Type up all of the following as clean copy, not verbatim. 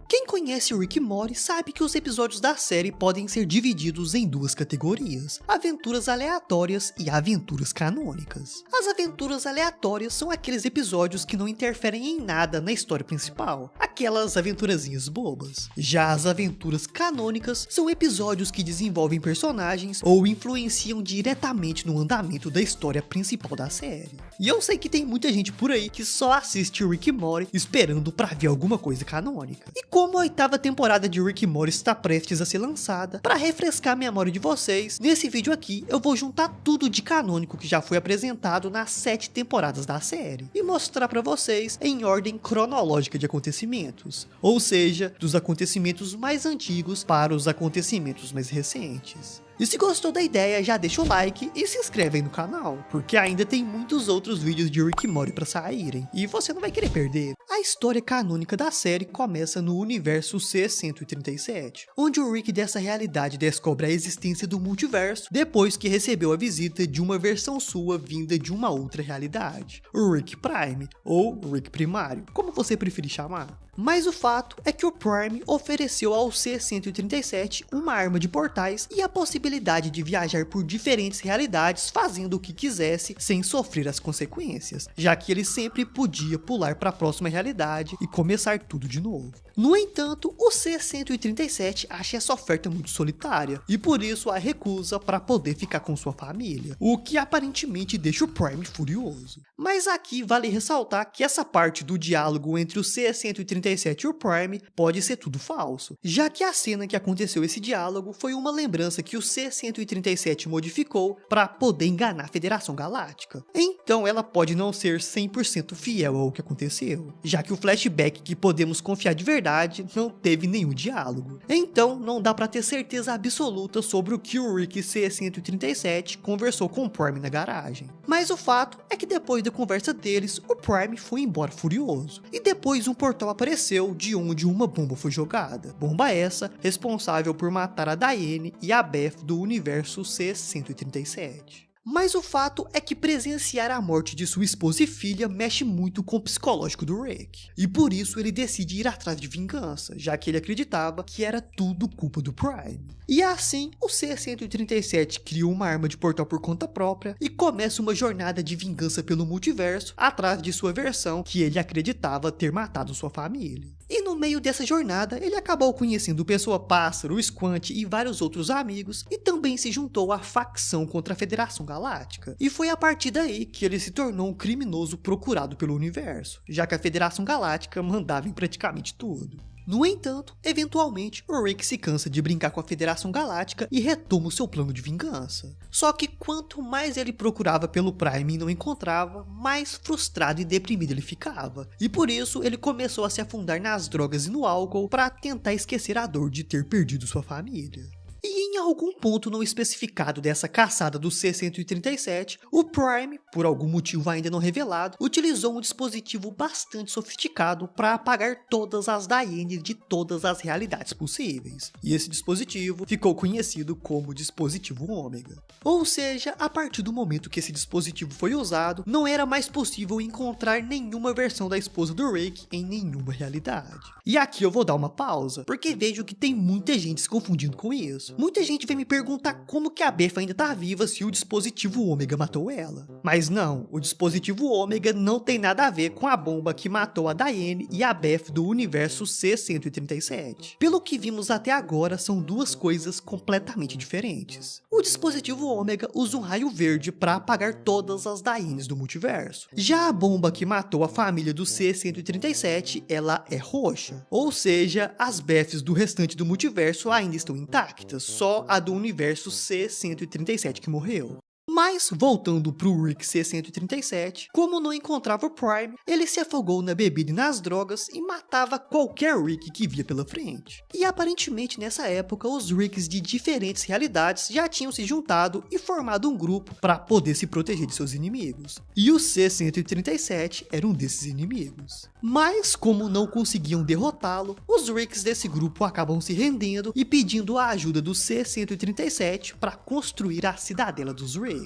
Quem conhece Rick e Morty sabe que os episódios da série podem ser divididos em duas categorias: aventuras aleatórias e aventuras canônicas. As aventuras aleatórias são aqueles episódios que não interferem em nada na história principal, aquelas aventurazinhas bobas. Já as aventuras canônicas são episódios que desenvolvem personagens ou influenciam diretamente no andamento da história principal da série. E eu sei que tem muita gente por aí que só assiste Rick e Morty esperando pra ver alguma coisa canônica. E como a 8ª temporada de Rick e Morty está prestes a ser lançada, para refrescar a memória de vocês, nesse vídeo aqui eu vou juntar tudo de canônico que já foi apresentado nas 7 temporadas da série e mostrar para vocês em ordem cronológica de acontecimentos, ou seja, dos acontecimentos mais antigos para os acontecimentos mais recentes. E se gostou da ideia, já deixa o like e se inscreve aí no canal, porque ainda tem muitos outros vídeos de Rick e Morty para saírem, e você não vai querer perder. A história canônica da série começa no universo C-137, onde o Rick dessa realidade descobre a existência do multiverso depois que recebeu a visita de uma versão sua vinda de uma outra realidade, o Rick Prime, ou Rick Primário, como você preferir chamar. Mas o fato é que o Prime ofereceu ao C-137 uma arma de portais e a possibilidade de viajar por diferentes realidades fazendo o que quisesse sem sofrer as consequências, já que ele sempre podia pular para a próxima realidade e começar tudo de novo. No entanto, o C-137 acha essa oferta muito solitária e por isso a recusa para poder ficar com sua família, o que aparentemente deixa o Prime furioso. Mas aqui vale ressaltar que essa parte do diálogo entre o C-137 e o Prime pode ser tudo falso, já que a cena que aconteceu esse diálogo foi uma lembrança que o C-137 modificou para poder enganar a Federação Galáctica. Então ela pode não ser 100% fiel ao que aconteceu, já que o flashback que podemos confiar de verdade não teve nenhum diálogo. Então não dá para ter certeza absoluta sobre o que o Rick C-137 conversou com o Prime na garagem. Mas o fato é que depois da conversa deles, o Prime foi embora furioso. E depois um portal apareceu de onde uma bomba foi jogada. Bomba essa responsável por matar a Diane e a Beth do universo C-137. Mas o fato é que presenciar a morte de sua esposa e filha mexe muito com o psicológico do Rick. E por isso ele decide ir atrás de vingança, já que ele acreditava que era tudo culpa do Prime. E assim, o C-137 criou uma arma de portal por conta própria e começa uma jornada de vingança pelo multiverso atrás de sua versão que ele acreditava ter matado sua família. E no meio dessa jornada, ele acabou conhecendo o Pessoa Pássaro, o Squant e vários outros amigos, e também se juntou à facção contra a Federação Galáctica. E foi a partir daí que ele se tornou um criminoso procurado pelo universo, já que a Federação Galáctica mandava em praticamente tudo. No entanto, eventualmente, o Rick se cansa de brincar com a Federação Galáctica e retoma o seu plano de vingança. Só que quanto mais ele procurava pelo Prime e não encontrava, mais frustrado e deprimido ele ficava. E por isso, ele começou a se afundar nas drogas e no álcool para tentar esquecer a dor de ter perdido sua família. E em algum ponto não especificado dessa caçada do C-137, o Prime, por algum motivo ainda não revelado, utilizou um dispositivo bastante sofisticado para apagar todas as Dianes de todas as realidades possíveis. E esse dispositivo ficou conhecido como dispositivo Ômega. Ou seja, a partir do momento que esse dispositivo foi usado, não era mais possível encontrar nenhuma versão da esposa do Rick em nenhuma realidade. E aqui eu vou dar uma pausa, porque vejo que tem muita gente se confundindo com isso. Muita gente vem me perguntar como que a Beth ainda tá viva se o dispositivo Ômega matou ela. Mas não, o dispositivo Ômega não tem nada a ver com a bomba que matou a Diane e a Beth do universo C-137. Pelo que vimos até agora, são duas coisas completamente diferentes. O dispositivo Ômega usa um raio verde para apagar todas as Dianes do multiverso. Já a bomba que matou a família do C-137, ela é roxa. Ou seja, as Beths do restante do multiverso ainda estão intactas, só a do universo C-137 que morreu. Mas, voltando pro Rick C-137, como não encontrava o Prime, ele se afogou na bebida e nas drogas e matava qualquer Rick que via pela frente. E aparentemente nessa época, os Ricks de diferentes realidades já tinham se juntado e formado um grupo para poder se proteger de seus inimigos. E o C-137 era um desses inimigos. Mas, como não conseguiam derrotá-lo, os Ricks desse grupo acabam se rendendo e pedindo a ajuda do C-137 para construir a Cidadela dos Ricks.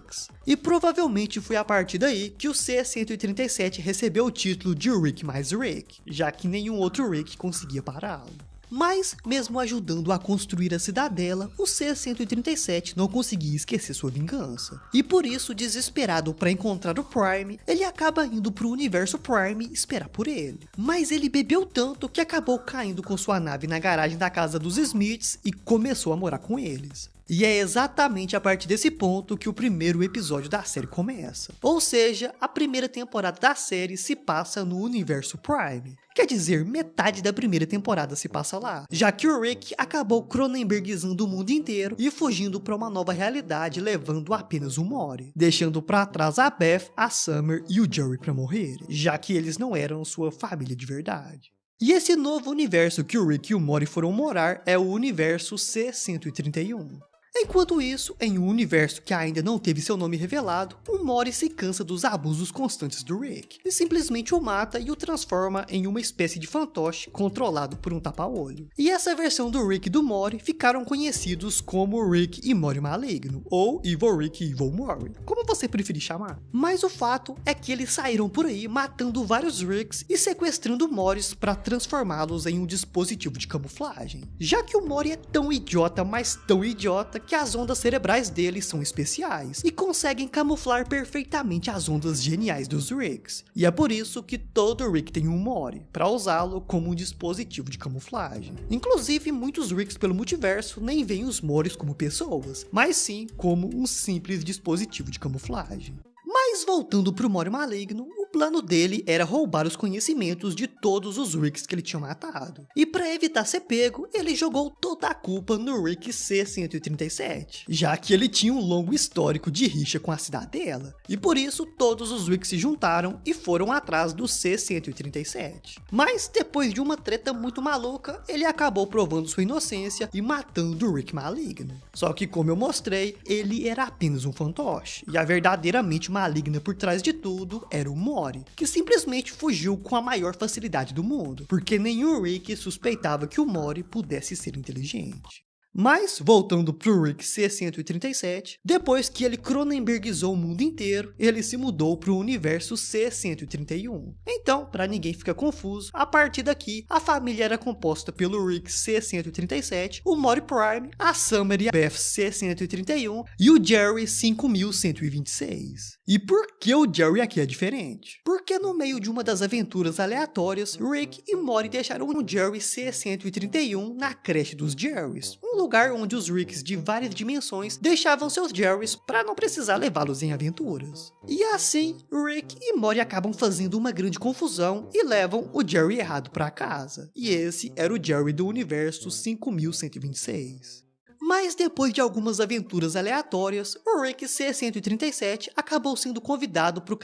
E provavelmente foi a partir daí que o C-137 recebeu o título de Rick mais Rick, já que nenhum outro Rick conseguia pará-lo. Mas, mesmo ajudando a construir a cidadela, o C-137 não conseguia esquecer sua vingança. E por isso, desesperado para encontrar o Prime, ele acaba indo para o universo Prime esperar por ele. Mas ele bebeu tanto que acabou caindo com sua nave na garagem da casa dos Smiths e começou a morar com eles. E é exatamente a partir desse ponto que o primeiro episódio da série começa. Ou seja, a primeira temporada da série se passa no universo Prime. Quer dizer, metade da primeira temporada se passa lá, já que o Rick acabou Cronenbergizando o mundo inteiro e fugindo para uma nova realidade, levando apenas o Mori, deixando para trás a Beth, a Summer e o Jerry para morrer, já que eles não eram sua família de verdade. E esse novo universo que o Rick e o Mori foram morar é o universo C-131. Enquanto isso, em um universo que ainda não teve seu nome revelado, o Mori se cansa dos abusos constantes do Rick, e simplesmente o mata e o transforma em uma espécie de fantoche controlado por um tapa-olho. E essa versão do Rick e do Mori ficaram conhecidos como Rick e Mori Maligno, ou Evil Rick e Evil Mori, como você preferir chamar. Mas o fato é que eles saíram por aí matando vários Ricks e sequestrando Moris para transformá-los em um dispositivo de camuflagem. Já que o Mori é tão idiota, mas tão idiota, que as ondas cerebrais dele são especiais e conseguem camuflar perfeitamente as ondas geniais dos Ricks. E é por isso que todo Rick tem um Mori, para usá-lo como um dispositivo de camuflagem. Inclusive, muitos Ricks pelo multiverso nem veem os Moris como pessoas, mas sim como um simples dispositivo de camuflagem. Mas voltando pro Mori Maligno, o plano dele era roubar os conhecimentos de todos os Ricks que ele tinha matado. E para evitar ser pego, ele jogou toda a culpa no Rick C-137, já que ele tinha um longo histórico de rixa com a cidadela. E por isso, todos os Ricks se juntaram e foram atrás do C-137. Mas depois de uma treta muito maluca, ele acabou provando sua inocência e matando o Rick Maligno. Só que, como eu mostrei, ele era apenas um fantoche, e a verdadeiramente maligna por trás de tudo era o Mori, que simplesmente fugiu com a maior facilidade do mundo, porque nenhum Rick suspeitava que o Mori pudesse ser inteligente. Mas, voltando pro Rick C-137, depois que ele Cronenbergizou o mundo inteiro, ele se mudou pro universo C-131. Então, para ninguém ficar confuso, a partir daqui, a família era composta pelo Rick C-137, o Mori Prime, a Summer e a Beth C-131 e o Jerry 5126. E por que o Jerry aqui é diferente? Porque no meio de uma das aventuras aleatórias, Rick e Mori deixaram o Jerry C-131 na creche dos Jerrys, um lugar onde os Ricks de várias dimensões deixavam seus Jerrys para não precisar levá-los em aventuras. E assim, Rick e Mori acabam fazendo uma grande confusão e levam o Jerry errado para casa. E esse era o Jerry do universo 5126. Mas depois de algumas aventuras aleatórias, o Rick C-137 acabou sendo convidado para o